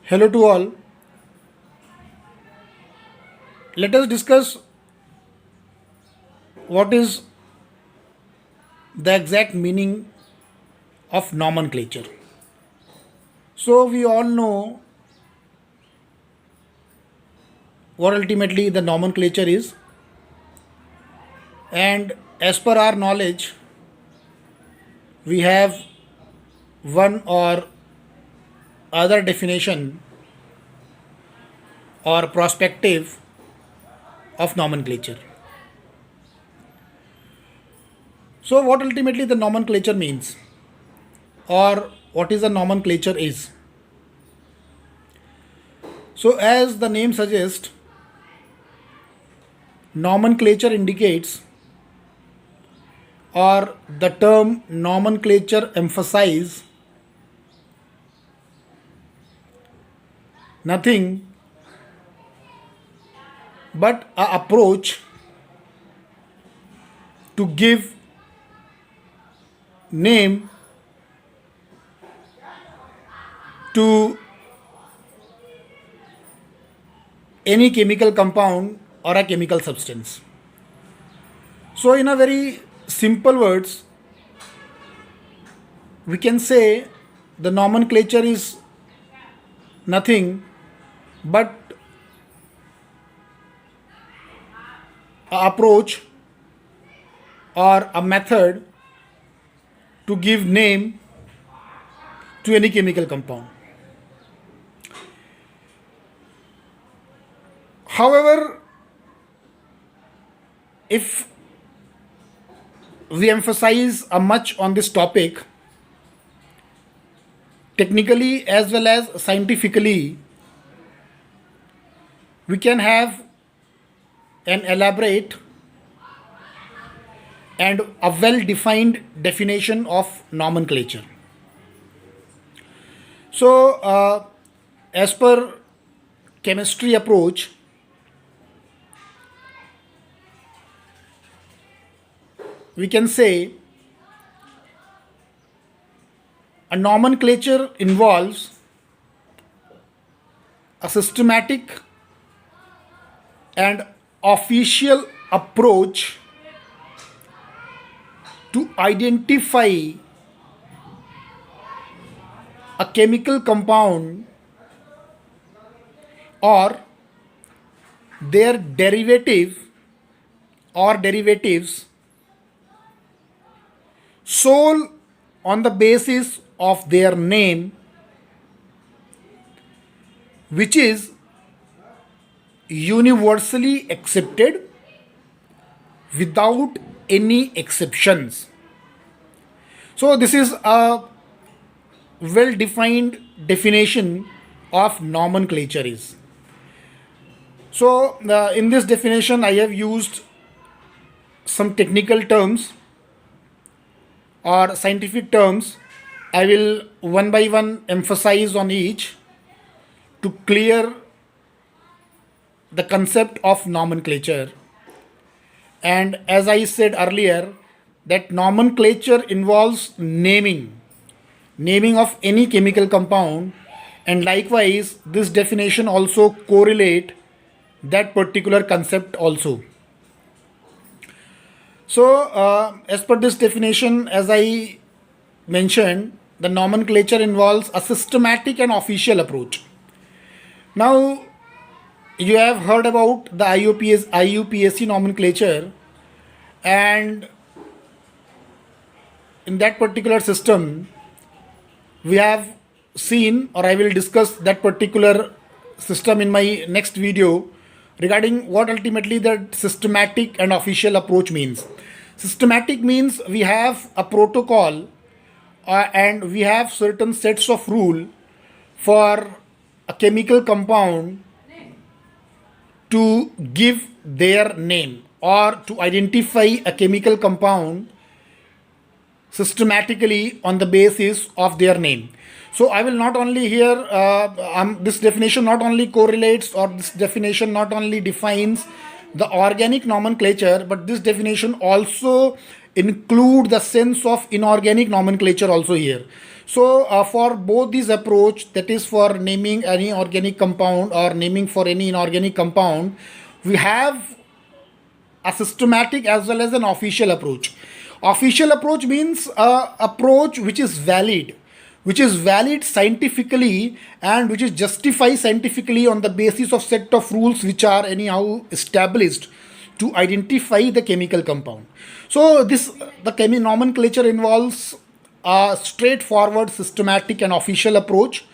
Hello to all. Let us discuss what is the exact meaning of nomenclature. So, we all know what ultimately the nomenclature is, and as per our knowledge, we have one or other definition or perspective of nomenclature. So, what ultimately the nomenclature means, or what is a nomenclature is. So, as the name suggests, nomenclature indicates, or the term nomenclature emphasize nothing but a approach to give name to any chemical compound or a chemical substance. So, in a very simple words, we can say the nomenclature is nothing but a approach or a method to give name to any chemical compound. However, if we emphasize much on this topic, technically as well as scientifically, we can have an elaborate and a well defined definition of nomenclature. So, as per chemistry approach, we can say a nomenclature involves a systematic and official approach to identify a chemical compound or their derivative or derivatives sole on the basis of their name, which is universally accepted without any exceptions. So, this is a well defined definition of nomenclature is. So, in this definition, I have used some technical terms or scientific terms. I will one by one emphasize on each to clear the concept of nomenclature. And as I said earlier, that nomenclature involves naming of any chemical compound, and likewise this definition also correlate that particular concept also. So, as per this definition, as I mentioned, the nomenclature involves a systematic and official approach. Now, you have heard about the IUPAC nomenclature, and in that particular system, we have seen, or I will discuss that particular system in my next video regarding what ultimately the systematic and official approach means. Systematic means we have a protocol and we have certain sets of rule for a chemical compound to give their name or to identify a chemical compound systematically on the basis of their name. So I will not only here, this definition not only correlates, or this definition not only defines the organic nomenclature, but this definition also include the sense of inorganic nomenclature also here. So for both these approach, that is for naming any organic compound or naming for any inorganic compound, we have a systematic as well as an official approach. Official approach means approach which is valid scientifically and which is justified scientifically on the basis of set of rules which are anyhow established to identify the chemical compound. So this the nomenclature involves a straightforward systematic and official approach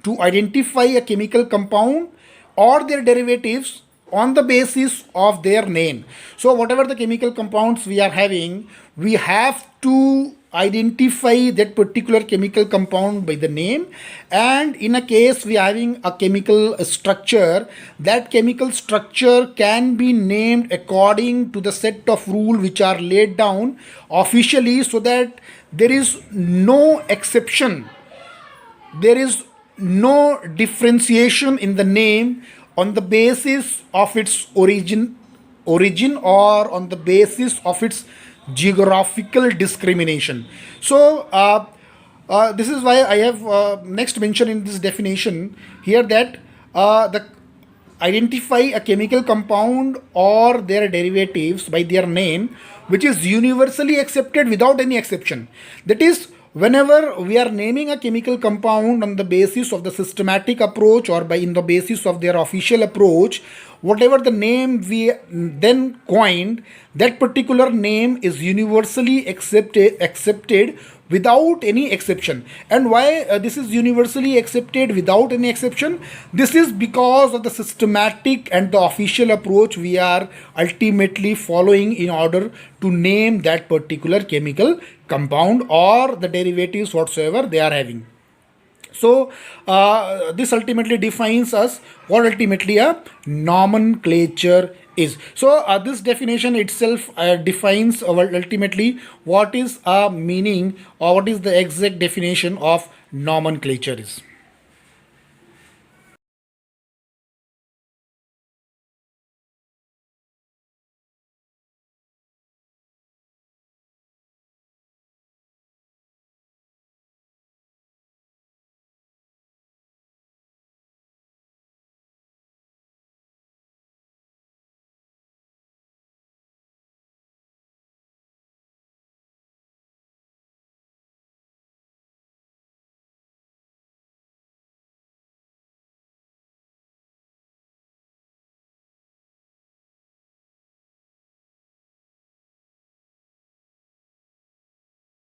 to identify a chemical compound or their derivatives on the basis of their name. So whatever the chemical compounds we are having, we have to identify that particular chemical compound by the name, and in a case we are having a chemical structure, that chemical structure can be named according to the set of rules which are laid down officially, so that there is no exception, there is no differentiation in the name on the basis of its origin or on the basis of its geographical discrimination. So this is why I have next mentioned in this definition here that the identify a chemical compound or their derivatives by their name which is universally accepted without any exception. That is, whenever we are naming a chemical compound on the basis of the systematic approach or by in the basis of their official approach, whatever the name we then coined, that particular name is universally accepted without any exception. And why this is universally accepted without any exception? This is because of the systematic and the official approach we are ultimately following in order to name that particular chemical compound or the derivatives whatsoever they are having. So this ultimately defines us what ultimately a nomenclature is. So this definition itself defines ultimately what is a meaning or what is the exact definition of nomenclature is.